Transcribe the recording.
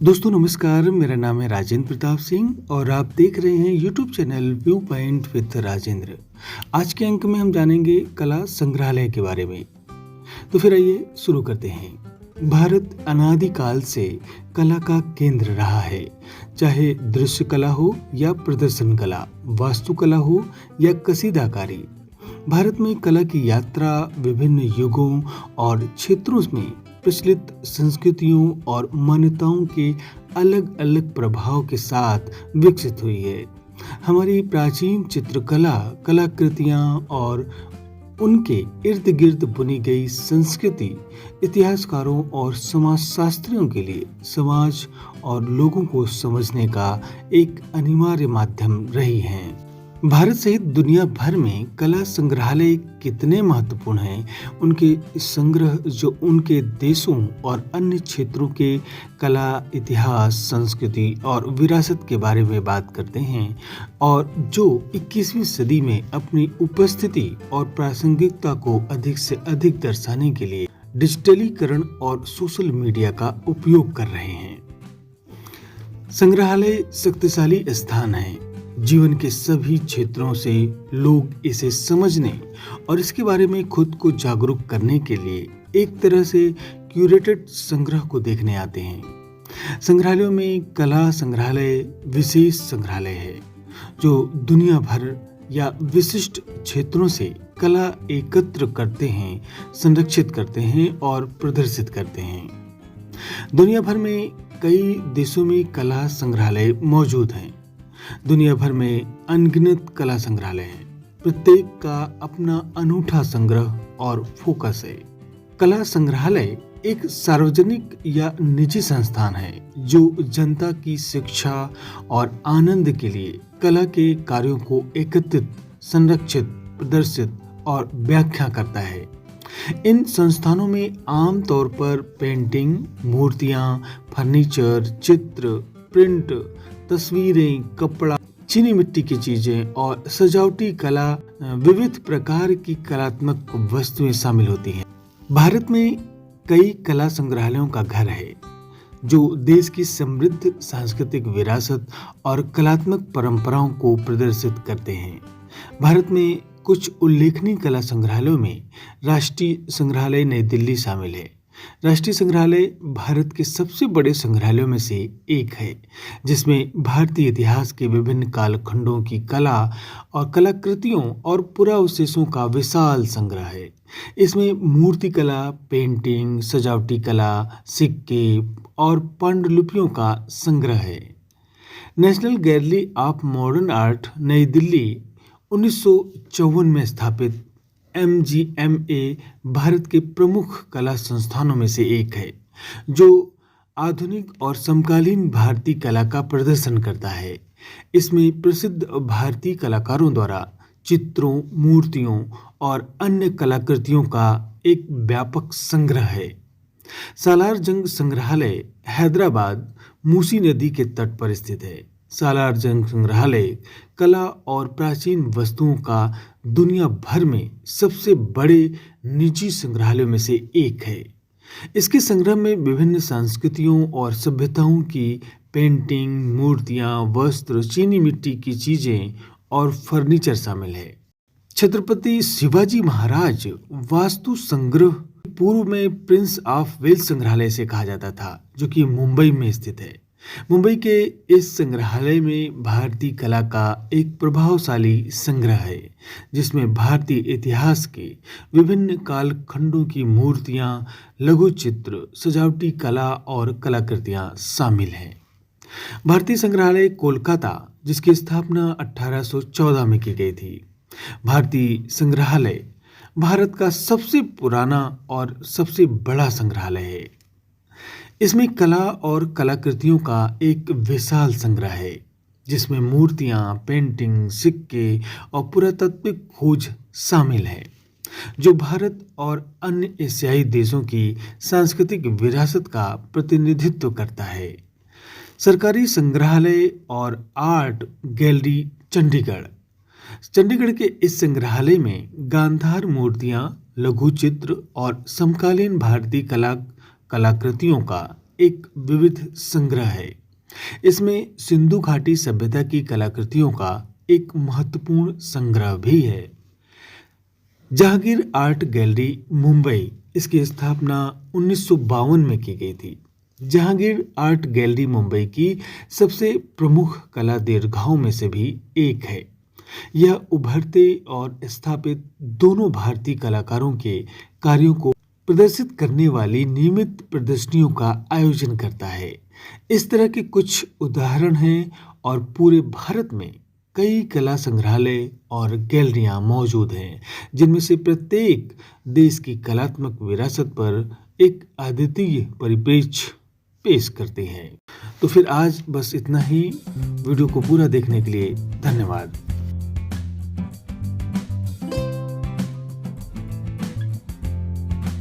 दोस्तों नमस्कार, मेरा नाम है राजेंद्र प्रताप सिंह और आप देख रहे हैं YouTube channel view point with Rajendra. आज के अंक में हम जानेंगे कला संग्रहालय के बारे में। तो फिर आइए शुरू करते हैं। भारत अनादिकाल से कला का केंद्र रहा है, चाहे दृश्य कला हो या प्रदर्शन कला, वास्तुकला हो या कसीदाकारी। भारत में कला की यात्रा विभिन्न युगों और क्षेत्रों में प्रचलित संस्कृतियों और मान्यताओं के अलग अलग प्रभाव के साथ विकसित हुई है। हमारी प्राचीन चित्रकला, कलाकृतियां और उनके इर्द गिर्द बुनी गई संस्कृति इतिहासकारों और समाजशास्त्रियों के लिए समाज और लोगों को समझने का एक अनिवार्य माध्यम रही हैं। भारत सहित दुनिया भर में कला संग्रहालय कितने महत्वपूर्ण हैं, उनके संग्रह जो उनके देशों और अन्य क्षेत्रों के कला, इतिहास, संस्कृति और विरासत के बारे में बात करते हैं और जो 21वीं सदी में अपनी उपस्थिति और प्रासंगिकता को अधिक से अधिक दर्शाने के लिए डिजिटलीकरण और सोशल मीडिया का उपयोग कर रहे हैं। संग्रहालय शक्तिशाली स्थान है। जीवन के सभी क्षेत्रों से लोग इसे समझने और इसके बारे में खुद को जागरूक करने के लिए एक तरह से क्यूरेटेड संग्रह को देखने आते हैं। संग्रहालयों में कला संग्रहालय विशेष संग्रहालय है जो दुनिया भर या विशिष्ट क्षेत्रों से कला एकत्र करते हैं, संरक्षित करते हैं और प्रदर्शित करते हैं। दुनिया भर में कई देशों में कला संग्रहालय मौजूद हैं। दुनिया भर में अनगिनत कला संग्रहालय हैं। प्रत्येक का अपना अनूठा संग्रह और फोकस है। कला संग्रहालय एक सार्वजनिक या निजी संस्थान है जो जनता की शिक्षा और आनंद के लिए कला के कार्यों को एकत्रित, संरक्षित, प्रदर्शित और व्याख्या करता है। इन संस्थानों में आमतौर पर पेंटिंग, मूर्तियां, फर्नीचर, चित्र, प्रिंट, तस्वीरें, कपड़ा, चीनी मिट्टी की चीजें और सजावटी कला, विविध प्रकार की कलात्मक वस्तुएं शामिल होती हैं। भारत में कई कला संग्रहालयों का घर है जो देश की समृद्ध सांस्कृतिक विरासत और कलात्मक परंपराओं को प्रदर्शित करते हैं। भारत में कुछ उल्लेखनीय कला संग्रहालयों में राष्ट्रीय संग्रहालय नई दिल्ली शामिल है। राष्ट्रीय संग्रहालय भारत के सबसे बड़े संग्रहालयों में से एक है, जिसमें भारतीय इतिहास के विभिन्न कालखंडों की कला और कलाकृतियों और पुरावशेषों का विशाल संग्रह है। इसमें मूर्ति कला, पेंटिंग, सजावटी कला, सिक्के और पांडुलिपियों का संग्रह है। National gallery of modern art नई दिल्ली 1954 में स्थापित MGMA भारत के प्रमुख कला संस्थानों में से एक है जो आधुनिक और समकालीन भारतीय कला का प्रदर्शन करता है। इसमें प्रसिद्ध भारतीय कलाकारों द्वारा चित्रों, मूर्तियों और अन्य कलाकृतियों का एक व्यापक संग्रह है। सालार जंग संग्रहालय हैदराबाद मूसी नदी के तट पर स्थित है। सालार जंग संग्रहालय कला और प्राचीन वस्तुओं का दुनिया भर में सबसे बड़े निजी संग्रहालयों में से एक है। इसके संग्रह में विभिन्न संस्कृतियों और सभ्यताओं की पेंटिंग, मूर्तियां, वस्त्र, चीनी मिट्टी की चीजें और फर्नीचर शामिल है। छत्रपति शिवाजी महाराज वास्तु संग्रह पूर्व में प्रिंस ऑफ वेल्स संग्रहालय से कहा जाता था, जो कि मुंबई में स्थित है। मुंबई के इस संग्रहालय में भारतीय कला का एक प्रभावशाली संग्रह है, जिसमें भारतीय इतिहास के विभिन्न कालखंडों की मूर्तियां, लघु चित्र, सजावटी कला और कलाकृतियां शामिल हैं। भारतीय संग्रहालय कोलकाता, जिसकी स्थापना 1814 में की गई थी। भारतीय संग्रहालय भारत का सबसे पुराना और सबसे बड़ा संग्रहालय है। इसमें कला और कलाकृतियों का एक विशाल संग्रह है, जिसमें मूर्तियां, पेंटिंग, सिक्के और पुरातात्विक खोज शामिल है, जो भारत और अन्य एशियाई देशों की सांस्कृतिक विरासत का प्रतिनिधित्व करता है। सरकारी संग्रहालय और आर्ट गैलरी चंडीगढ़ चंडीगढ़ के इस संग्रहालय में गांधार मूर्तियां, लघु चित्र और समकालीन भारतीय कलाकृतियों का एक विविध संग्रह है। इसमें सिंधु घाटी सभ्यता की कलाकृतियों का एक महत्वपूर्ण संग्रह भी है। जहांगीर आर्ट गैलरी मुंबई, इसकी स्थापना 1952 में की गई थी। जहांगीर आर्ट गैलरी मुंबई की सबसे प्रमुख कला दीर्घाओं में से भी एक है। यह उभरते और स्थापित दोनों भारतीय कलाकारों के कार्यों को प्रदर्शित करने वाली नियमित प्रदर्शनियों का आयोजन करता है। इस तरह के कुछ उदाहरण हैं और पूरे भारत में कई कला संग्रहालय और गैलरियां मौजूद हैं, जिनमें से प्रत्येक देश की कलात्मक विरासत पर एक अद्वितीय परिप्रेक्ष्य पेश करते हैं। तो फिर आज बस इतना ही। वीडियो को पूरा देखने के लिए धन्यवाद।